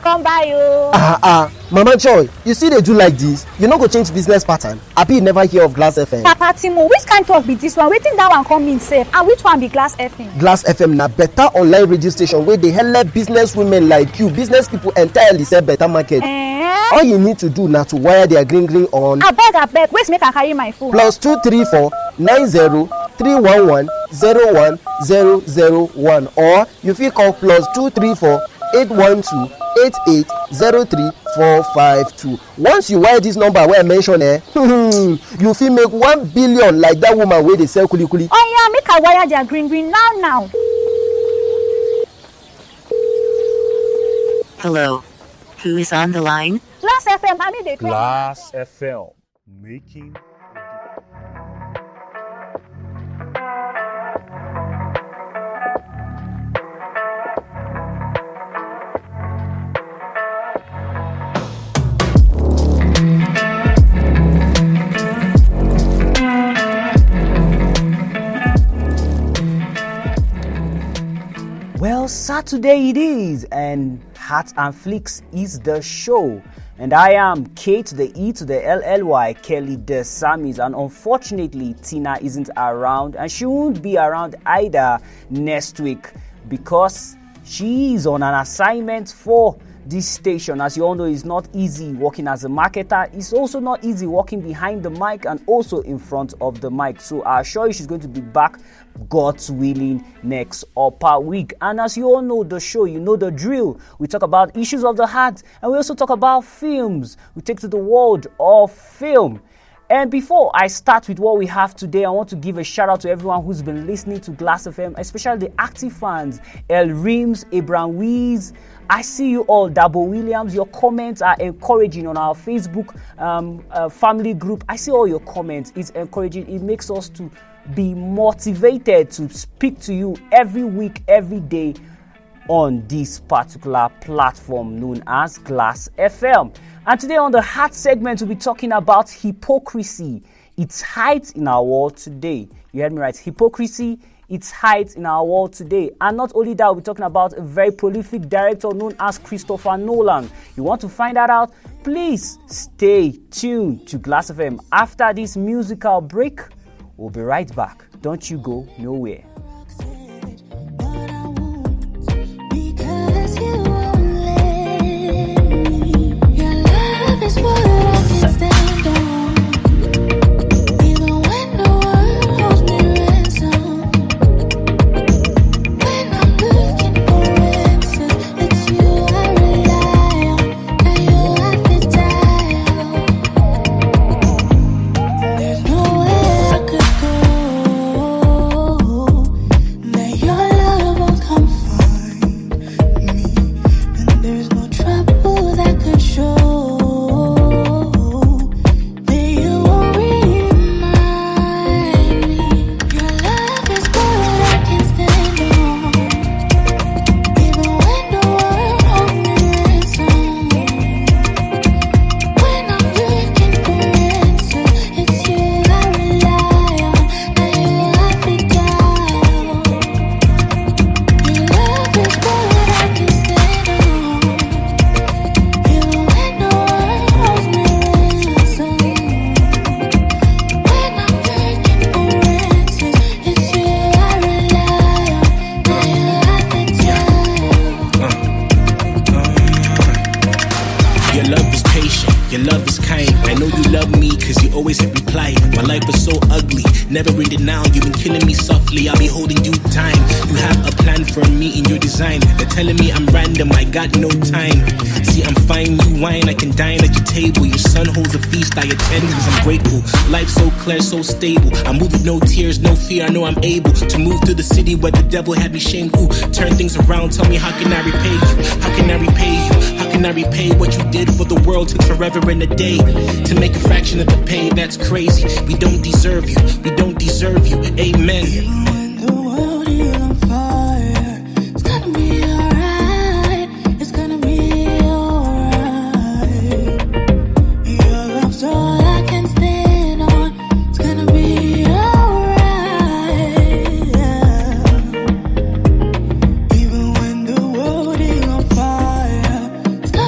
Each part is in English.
come by you. Mama Joy, you see they do like this. You no go change business pattern. Abi you never hear of Glass FM? Papa Timo, which kind talk be this one? Wetin that one come mean sef? And which one be Glass FM? Glass FM na better online radio station wey dey help business women like you, business people entirely sell better market. All you need to do na to wire their green on. Abeg, wait make I carry my phone. +234 90 311 01001 or you fit call +234 812 8803452. Once you wire this number wey I mention you fit make 1 billion like that woman wey dey sell kulikuli. Yeah, make I wire their green now. Hello, who is on the line? Glass FM, I need the Glass FM, making. Well, Saturday it is, and Hat and Flicks is the show. And I am K to the E to the LLY, Kelly the Samis. And unfortunately, Tina isn't around, and she won't be around either next week because she is on an assignment for this station. As you all know, it's not easy working as a marketer. It's also not easy working behind the mic and also in front of the mic. So I assure you she's going to be back, God's willing, next upper week. And as you all know the show, you know the drill. We talk about issues of the heart, and we also talk about films. We take to the world of film. And before I start with what we have today, I want to give a shout out to everyone who's been listening to Glass FM, especially the active fans, El Rims, Abraham Wees. I see you all, Dabo Williams. Your comments are encouraging on our Facebook family group. I see all your comments. It's encouraging. It makes us to be motivated to speak to you every week, every day on this particular platform known as Glass FM. And today on the Heart segment, we'll be talking about hypocrisy, its height in our world today. You heard me right. Hypocrisy, its height in our world today. And not only that, we'll be talking about a very prolific director known as Christopher Nolan. You want to find that out? Please stay tuned to Glass FM. After this musical break, we'll be right back. Don't you go nowhere. Never bring it now, you've been killing me softly. I'll be holding you time. You have a plan for me in your design. They're telling me I'm random, I got no time. See, I'm fine, you wine, I can dine at your table. Your son holds a feast, I attend because I'm grateful. Life so clear, so stable. I move with no tears, no fear. I know I'm able to move to the city where the devil had me shamed. Ooh, turn things around, tell me how can I repay you? How can I repay you? How can I repay what you did for the world? Took forever and a day to make a fraction of the pay. That's crazy. We don't deserve you. We don't deserve you. Amen. Even when the world is on fire, it's gonna be alright. It's gonna be alright. Your love's all I can stand on. It's gonna be alright. Even when the world is on fire, it's gonna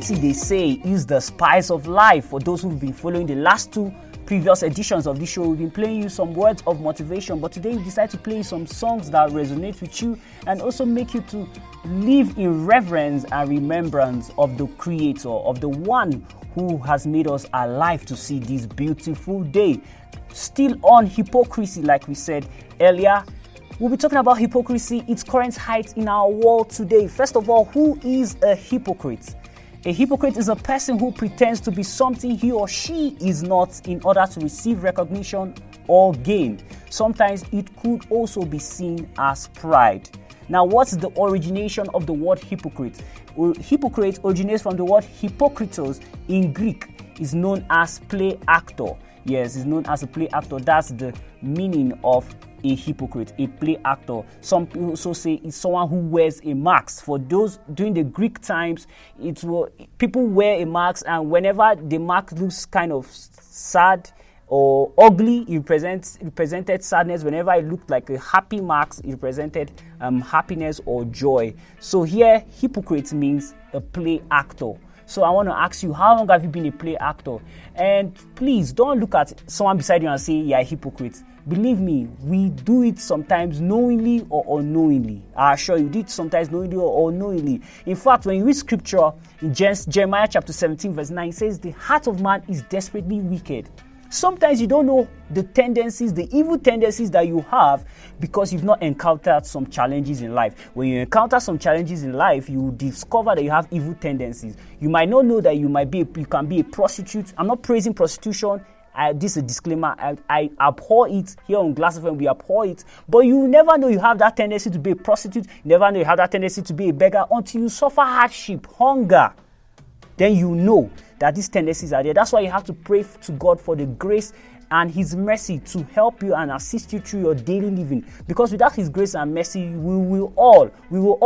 wetin they say is the spice of life. For those who've been following the last two previous editions of this show, we've been playing you some words of motivation, but today we decided to play you some songs that resonate with you and also make you to live in reverence and remembrance of the Creator, of the one who has made us alive to see this beautiful day. Still on hypocrisy, like we said earlier, we'll be talking about hypocrisy, its current height in our world today. First of all, who is a hypocrite? A hypocrite is a person who pretends to be something he or she is not in order to receive recognition or gain. Sometimes it could also be seen as pride. Now, what's the origination of the word hypocrite? Well, hypocrite originates from the word hypokritos in Greek. Is known as play actor. Yes, it's known as a play actor. That's the meaning of a hypocrite, a play actor. Some people also say it's someone who wears a mask. For those during the Greek times, people wear a mask, and whenever the mask looks kind of sad or ugly, it represented sadness. Whenever it looked like a happy mask, it represented happiness or joy. So here, hypocrite means a play actor. So I want to ask you, how long have you been a play actor? And please don't look at someone beside you and say you're a hypocrite. Believe me, we do it sometimes knowingly or unknowingly. I assure you, do it sometimes knowingly or unknowingly. In fact, when you read scripture in Jeremiah chapter 17 verse 9, it says the heart of man is desperately wicked. Sometimes you don't know the tendencies, the evil tendencies that you have because you've not encountered some challenges in life. When you encounter some challenges in life, you discover that you have evil tendencies. You might not know that you can be a prostitute. I'm not praising prostitution. This is a disclaimer. I abhor it here on Glass FM. We abhor it. But you never know you have that tendency to be a prostitute. You never know you have that tendency to be a beggar until you suffer hardship, hunger. Then you know that these tendencies are there. That's why you have to pray to God for the grace and His mercy to help you and assist you through your daily living. Because without His grace and mercy, we will all,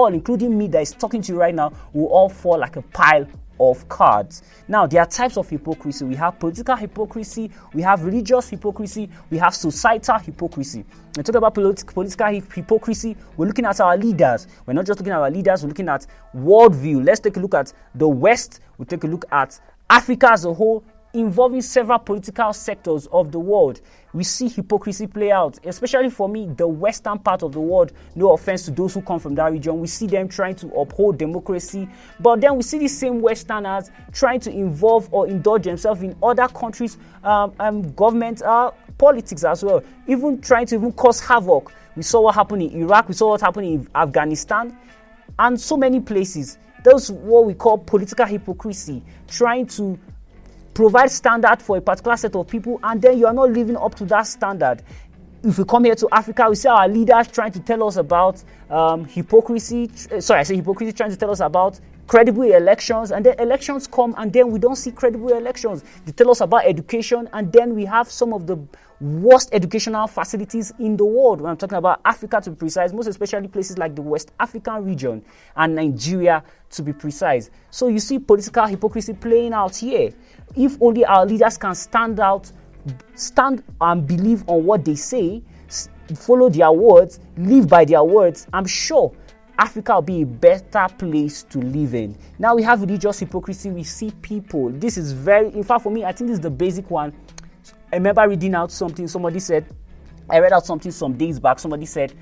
including me that is talking to you right now, will all fall like a pile of cards. Now, there are types of hypocrisy. We have political hypocrisy, we have religious hypocrisy, we have societal hypocrisy. When we talk about political hypocrisy, we're looking at our leaders. We're not just looking at our leaders, we're looking at worldview. Let's take a look at the West. We'll take a look at Africa as a whole, involving several political sectors of the world. We see hypocrisy play out, especially for me, the western part of the world. No offense to those who come from that region. We see them trying to uphold democracy, but then we see the same Westerners trying to involve or indulge themselves in other countries' government politics as well, even trying to cause havoc. We saw what happened in Iraq, we saw what happened in Afghanistan, and so many places. Those what we call political hypocrisy, trying to provide standard for a particular set of people, and then you are not living up to that standard. If we come here to Africa, we see our leaders trying to tell us about hypocrisy. Hypocrisy trying to tell us about credible elections, and then elections come, and then we don't see credible elections. They tell us about education, and then we have some of the worst educational facilities in the world. When I'm talking about Africa, to be precise, most especially places like the West African region and Nigeria, to be precise. So you see political hypocrisy playing out here. If only our leaders can stand and believe on what they say, follow their words, live by their words, I'm sure Africa will be a better place to live in. Now we have religious hypocrisy. We see people. This is in fact for me, I think this is the basic one. I remember reading out something. I read out something some days back. Somebody said,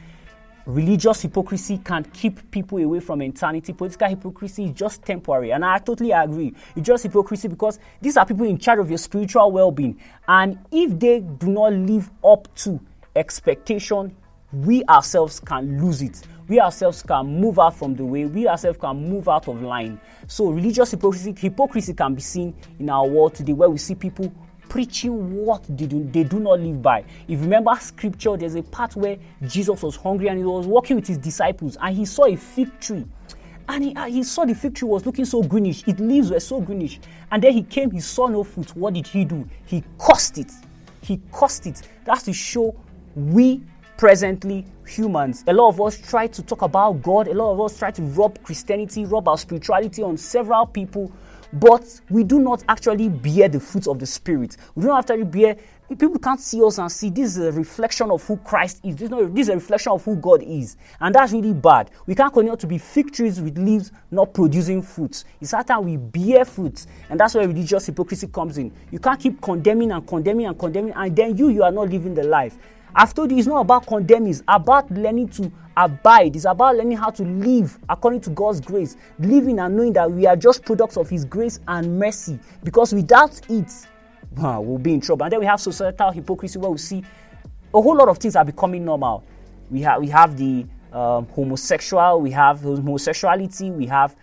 religious hypocrisy can keep people away from eternity. Political hypocrisy is just temporary. And I totally agree. It's just hypocrisy because these are people in charge of your spiritual well-being. And if they do not live up to expectation, we ourselves can lose it. We ourselves can move out from the way. We ourselves can move out of line. So religious hypocrisy can be seen in our world today, where we see people preaching what they do not live by. If you remember scripture, there's a part where Jesus was hungry and he was walking with his disciples and he saw a fig tree. And he saw the fig tree was looking so greenish. Its leaves were so greenish. And then he came, he saw no fruit. What did he do? He cursed it. That's to show we presently humans. A lot of us try to talk about God. A lot of us try to rub Christianity, rub our spirituality on several people. But we do not actually bear the fruits of the Spirit. We don't actually bear people can't see us and see this is a reflection of who Christ is. This is a reflection of who God is. And that's really bad. We can't continue to be fig trees with leaves not producing fruits. It's that time we bear fruits. And that's where religious hypocrisy comes in. You can't keep condemning and condemning and condemning, and then you are not living the life. I've told you it's not about condemning, it's about learning to abide. It's about learning how to live according to God's grace. Living and knowing that we are just products of His grace and mercy. Because without it, we'll be in trouble. And then we have societal hypocrisy, where we see a whole lot of things are becoming normal. We have the homosexual, we have homosexuality, we have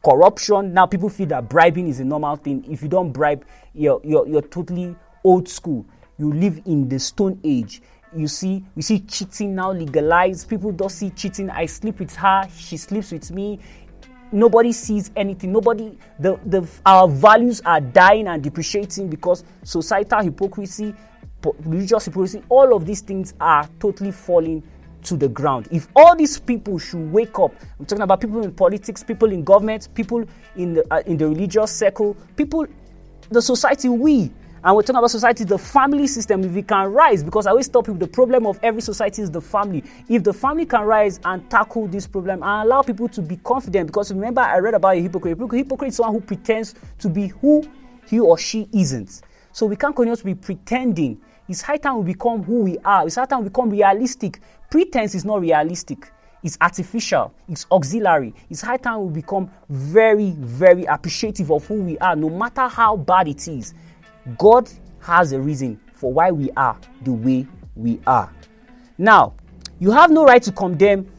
corruption. Now people feel that bribing is a normal thing. If you don't bribe, you're totally old school. You live in the Stone Age. We see cheating now legalized. People don't see cheating. I sleep with her, she sleeps with me. Nobody sees anything. Our values are dying and depreciating because societal hypocrisy, religious hypocrisy, all of these things are totally falling to the ground. If all these people should wake up, I'm talking about people in politics, people in government, people in the religious circle, the society, and we're talking about society, the family system, if we can rise, because I always tell people the problem of every society is the family. If the family can rise and tackle this problem and allow people to be confident, because remember I read about a hypocrite. A hypocrite is someone who pretends to be who he or she isn't. So we can't continue to be pretending. It's high time we become who we are. It's high time we become realistic. Pretense is not realistic. It's artificial. It's auxiliary. It's high time we become very, very appreciative of who we are, no matter how bad it is. God has a reason for why we are the way we are. Now, you have no right to condemn.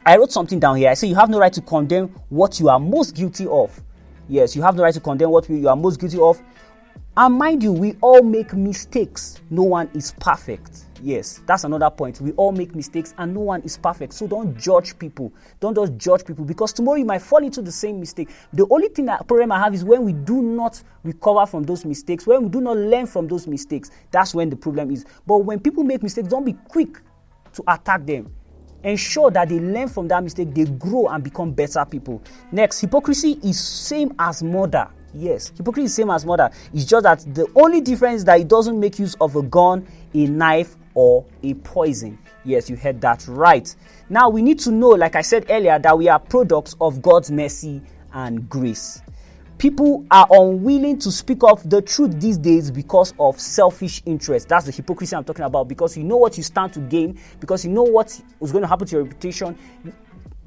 I wrote something down here. I say you have no right to condemn what you are most guilty of. Yes, you have no right to condemn what you are most guilty of. And mind you, we all make mistakes. No one is perfect. Yes, that's another point. We all make mistakes and no one is perfect. So don't judge people. Don't just judge people, because tomorrow you might fall into the same mistake. The only problem I have is when we do not recover from those mistakes, when we do not learn from those mistakes. That's when the problem is. But when people make mistakes, don't be quick to attack them. Ensure that they learn from that mistake, they grow and become better people. Next, hypocrisy is same as murder. Yes, hypocrisy is same as murder. It's just that the only difference is that it doesn't make use of a gun, a knife, or a poison. Yes, you heard that right. Now we need to know, like I said earlier, that we are products of God's mercy and grace. People are unwilling to speak of the truth these days because of selfish interest. That's the hypocrisy I'm talking about, because you know what you stand to gain, because you know what is going to happen to your reputation.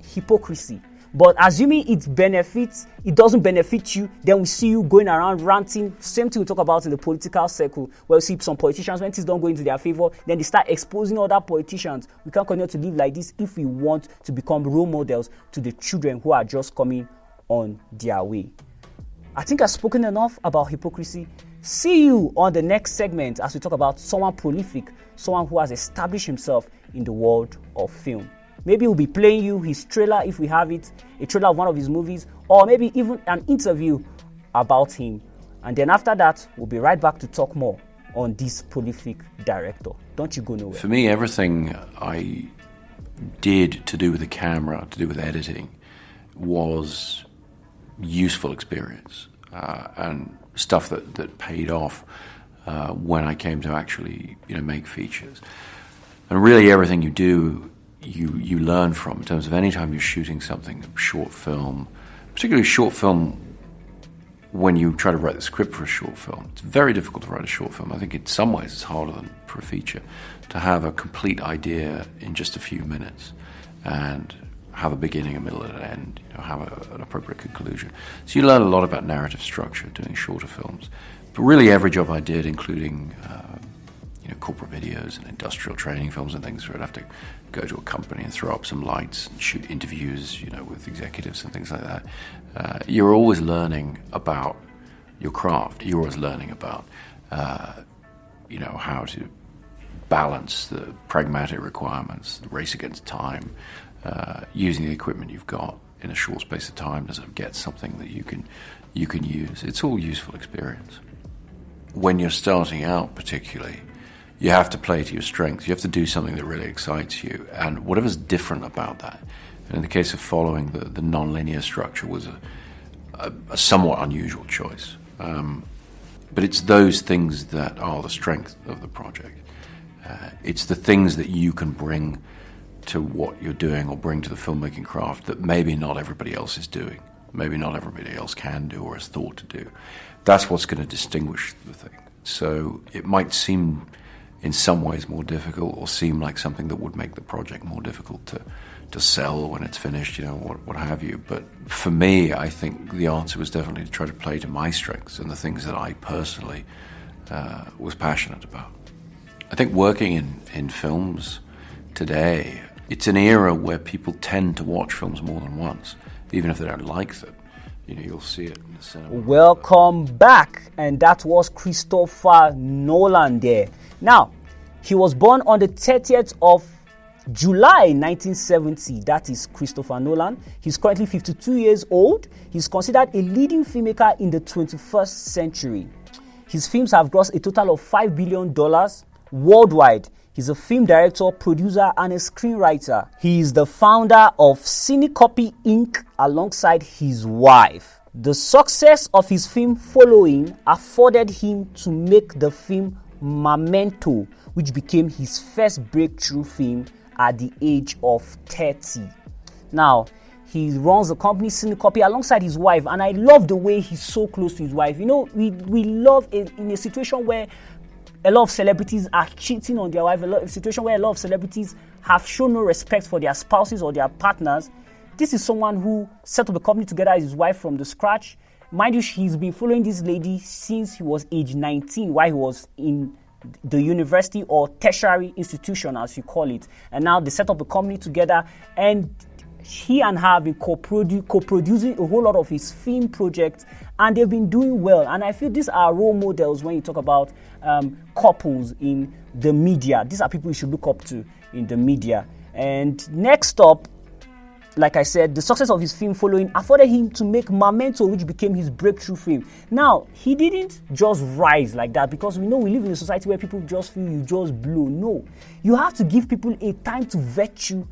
Hypocrisy. But assuming it doesn't benefit you, then we see you going around ranting. Same thing we talk about in the political circle, where we see some politicians, when things don't go into their favor, then they start exposing other politicians. We can't continue to live like this if we want to become role models to the children who are just coming on their way. I think I've spoken enough about hypocrisy. See you on the next segment as we talk about someone prolific, someone who has established himself in the world of film. Maybe we'll be playing you his trailer if we have it, a trailer of one of his movies, or maybe even an interview about him. And then after that, we'll be right back to talk more on this prolific director. Don't you go nowhere. For me, everything I did to do with the camera, to do with editing, was useful experience and stuff that paid off when I came to actually make features. And really everything you do, you learn from, in terms of any time you're shooting something, a short film, particularly short film. When you try to write the script for a short film, it's very difficult to write a short film. I think in some ways it's harder than for a feature, to have a complete idea in just a few minutes and have a beginning, a middle, and an end, have an appropriate conclusion. So you learn a lot about narrative structure doing shorter films. But really every job I did, including corporate videos and industrial training films and things, where I'd have to go to a company and throw up some lights and shoot interviews, with executives and things like that. You're always learning about your craft. You're always learning about, how to balance the pragmatic requirements, the race against time, using the equipment you've got in a short space of time to sort of get something that you can use. It's all useful experience. When you're starting out, particularly, you have to play to your strengths. You have to do something that really excites you, and whatever's different about that. And in the case of following the non-linear structure was a somewhat unusual choice. But it's those things that are the strength of the project. It's the things that you can bring to what you're doing or bring to the filmmaking craft that maybe not everybody else is doing, maybe not everybody else can do or has thought to do. That's what's going to distinguish the thing. So it might seem in some ways more difficult or seem like something that would make the project more difficult to sell when it's finished, what have you. But for me, I think the answer was definitely to try to play to my strengths and the things that I personally was passionate about. I think working in films today, it's an era where people tend to watch films more than once, even if they don't like them. You'll see it in the cinema. Welcome back, and that was Christopher Nolan there. Now, he was born on the 30th of July 1970. That is Christopher Nolan. He's currently 52 years old. He's considered a leading filmmaker in the 21st century. His films have grossed a total of $5 billion worldwide. He's a film director, producer, and a screenwriter. He is the founder of Cinecopy Inc. alongside his wife. The success of his film following afforded him to make the film Memento, which became his first breakthrough film at the age of 30. Now, he runs the company Cinecopy alongside his wife, and I love the way he's so close to his wife. We love it in a situation where a lot of celebrities are cheating on their wife, a situation where a lot of celebrities have shown no respect for their spouses or their partners. This is someone who set up a company together with his wife from the scratch. Mind you, he's been following this lady since he was age 19, while he was in the university or tertiary institution, as you call it. And now they set up a company together, and he and her have been co-producing a whole lot of his film projects, and they've been doing well. And I feel these are role models when you talk about couples in the media. These are people you should look up to in the media. And next up, like I said, the success of his film following afforded him to make Memento, which became his breakthrough film. Now, he didn't just rise like that, because we know we live in a society where people just feel you just blow. No, you have to give people a time to vet you,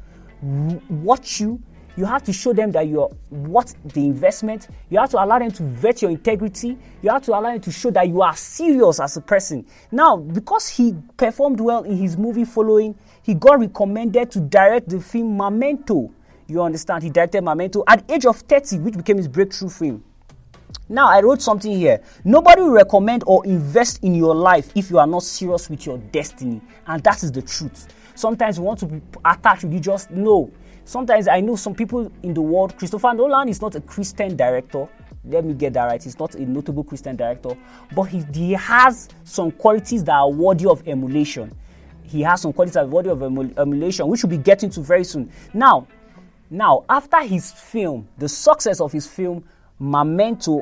watch you. You have to show them that you're worth the investment. You have to allow them to vet your integrity. You have to allow them to show that you are serious as a person. Now, because he performed well in his movie following, he got recommended to direct the film Memento. You understand? He directed Memento at the age of 30, which became his breakthrough film. Now, I wrote something here. Nobody will recommend or invest in your life if you are not serious with your destiny. And that is the truth. Sometimes you want to be attached with you, just know. Sometimes I know some people in the world. Christopher Nolan is not a Christian director. Let me get that right. He's not a notable Christian director. But he has some qualities that are worthy of emulation. He has some qualities that are worthy of emulation, which we'll be getting to very soon. Now, after his film, the success of his film, Memento,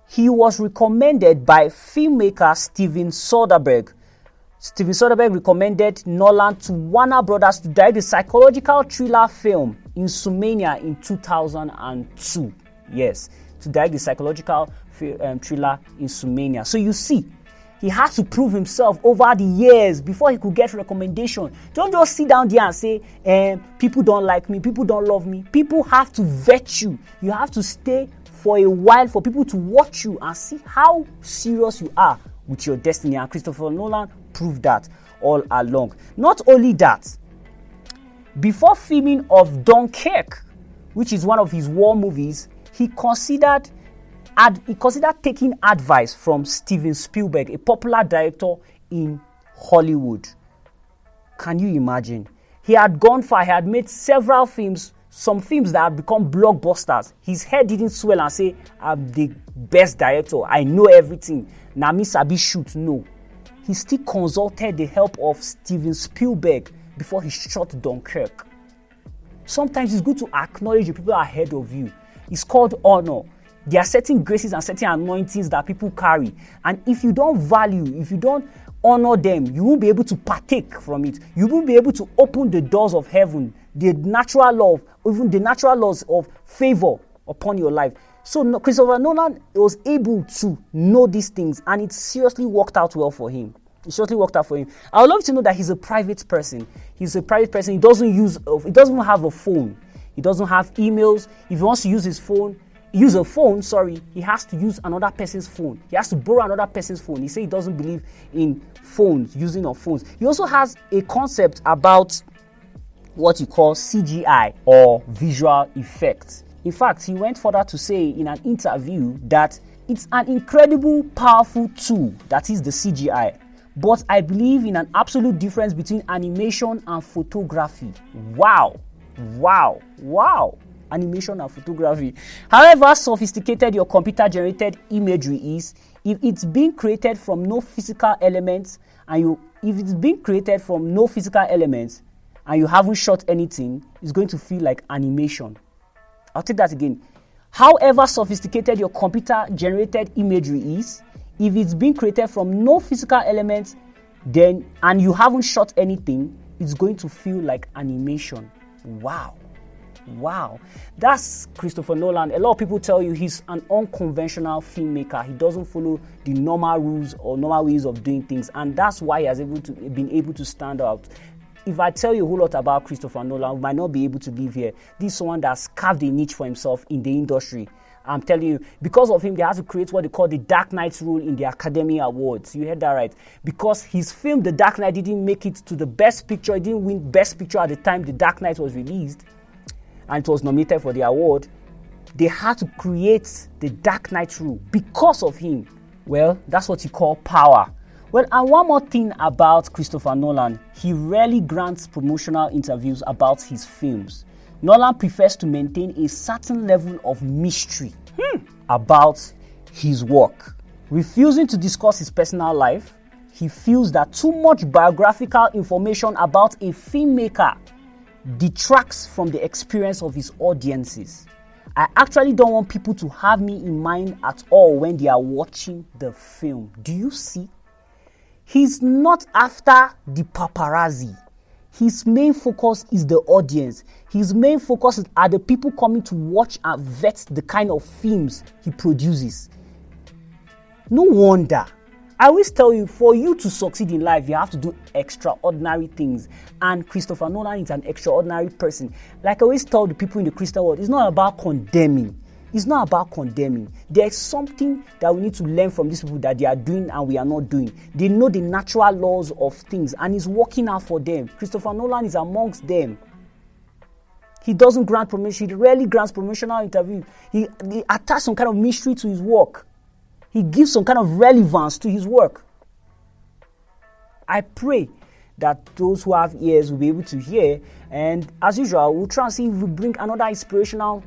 he was recommended by filmmaker Steven Soderbergh. Steven Soderbergh recommended Nolan to Warner Brothers to direct the psychological thriller film Insomnia in 2002. Yes, to direct the psychological thriller Insomnia. So you see, he had to prove himself over the years before he could get recommendation. Don't just sit down there and say, people don't like me, people don't love me. People have to vet you. You have to stay for a while for people to watch you and see how serious you are with your destiny. And Christopher Nolan proved that all along. Not only that, before filming of Dunkirk, which is one of his war movies, he considered taking advice from Steven Spielberg, a popular director in Hollywood. Can you imagine? He had gone far. He had made several films, some films that had become blockbusters. His head didn't swell and say, I'm the best director, I know everything, Nami Sabi shoot. No. He still consulted the help of Steven Spielberg before he shot Dunkirk. Sometimes it's good to acknowledge the people ahead of you. It's called honor. There are certain graces and certain anointings that people carry. And if you don't value, if you don't honor them, you won't be able to partake from it. You won't be able to open the doors of heaven, the natural law, even the natural laws of favor upon your life. So Christopher Nolan was able to know these things, and it seriously worked out well for him. It seriously worked out for him. I would love to know that he's a private person. He's a private person. He doesn't even have a phone. He doesn't have emails. If he wants to use his phone, use a phone, he has to use another person's phone. He has to borrow another person's phone. He says he doesn't believe in phones, using of phones. He also has a concept about what he calls CGI or visual effects. In fact, he went further to say in an interview that it's an incredible, powerful tool, that is the CGI. But I believe in an absolute difference between animation and photography. Wow. Animation and photography. However sophisticated your computer-generated imagery is, if it's being created from no physical elements and you haven't shot anything, it's going to feel like animation. I'll take that again. However sophisticated your computer-generated imagery is, if it's being created from no physical elements, and you haven't shot anything, it's going to feel like animation. Wow. That's Christopher Nolan. A lot of people tell you he's an unconventional filmmaker. He doesn't follow the normal rules or normal ways of doing things, and that's why he has been able to stand out. If I tell you a whole lot about Christopher Nolan, we might not be able to live here. This is someone that's carved a niche for himself in the industry. I'm telling you, because of him, they had to create what they call the Dark Knight rule in the Academy Awards. You heard that right. Because his film, The Dark Knight, didn't make it to the Best Picture. It didn't win Best Picture at the time The Dark Knight was released, and it was nominated for the award. They had to create the Dark Knight rule because of him. Well, that's what you call power. Well, and one more thing about Christopher Nolan, he rarely grants promotional interviews about his films. Nolan prefers to maintain a certain level of mystery about his work. Refusing to discuss his personal life, he feels that too much biographical information about a filmmaker detracts from the experience of his audiences. I actually don't want people to have me in mind at all when they are watching the film. Do you see? He's not after the paparazzi. His main focus is the audience. His main focus are the people coming to watch and vet the kind of films he produces. No wonder. I always tell you, for you to succeed in life, you have to do extraordinary things. And Christopher Nolan is an extraordinary person. Like I always tell the people in the Christian world, it's not about condemning. It's not about condemning. There's something that we need to learn from these people that they are doing and we are not doing. They know the natural laws of things and it's working out for them. Christopher Nolan is amongst them. He doesn't grant promotion. He rarely grants promotional interviews. He attaches some kind of mystery to his work. He gives some kind of relevance to his work. I pray that those who have ears will be able to hear. And as usual, we'll try and see if we bring another inspirational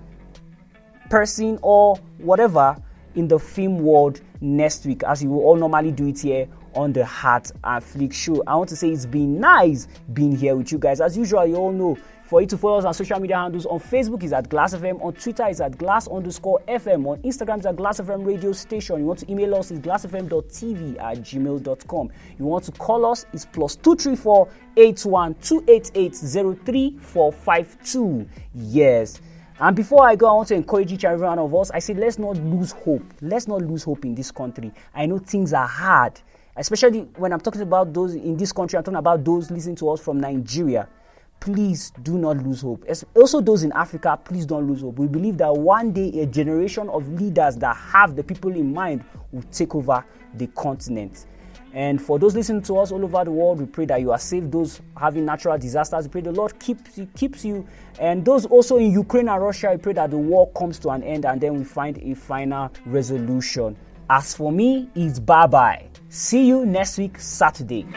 person or whatever in the film world next week, as you will all normally do it here on the Hat and Flick show. I want to say it's been nice being here with you guys. As usual, you all know, for you to follow us on social media handles, on Facebook is at Glass FM, on Twitter is at Glass_FM, on Instagram is at Glass FM radio station. You want to email us is glassfm.tv@gmail.com. You want to call us is +234 81 288 03452. Yes. And before I go, I want to encourage each and every one of us. I say, let's not lose hope. Let's not lose hope in this country. I know things are hard, especially when I'm talking about those in this country. I'm talking about those listening to us from Nigeria. Please do not lose hope. Also, those in Africa, please don't lose hope. We believe that one day a generation of leaders that have the people in mind will take over the continent. And for those listening to us all over the world, we pray that you are safe. Those having natural disasters, we pray the Lord keeps you. And those also in Ukraine and Russia, we pray that the war comes to an end and then we find a final resolution. As for me, it's bye-bye. See you next week, Saturday.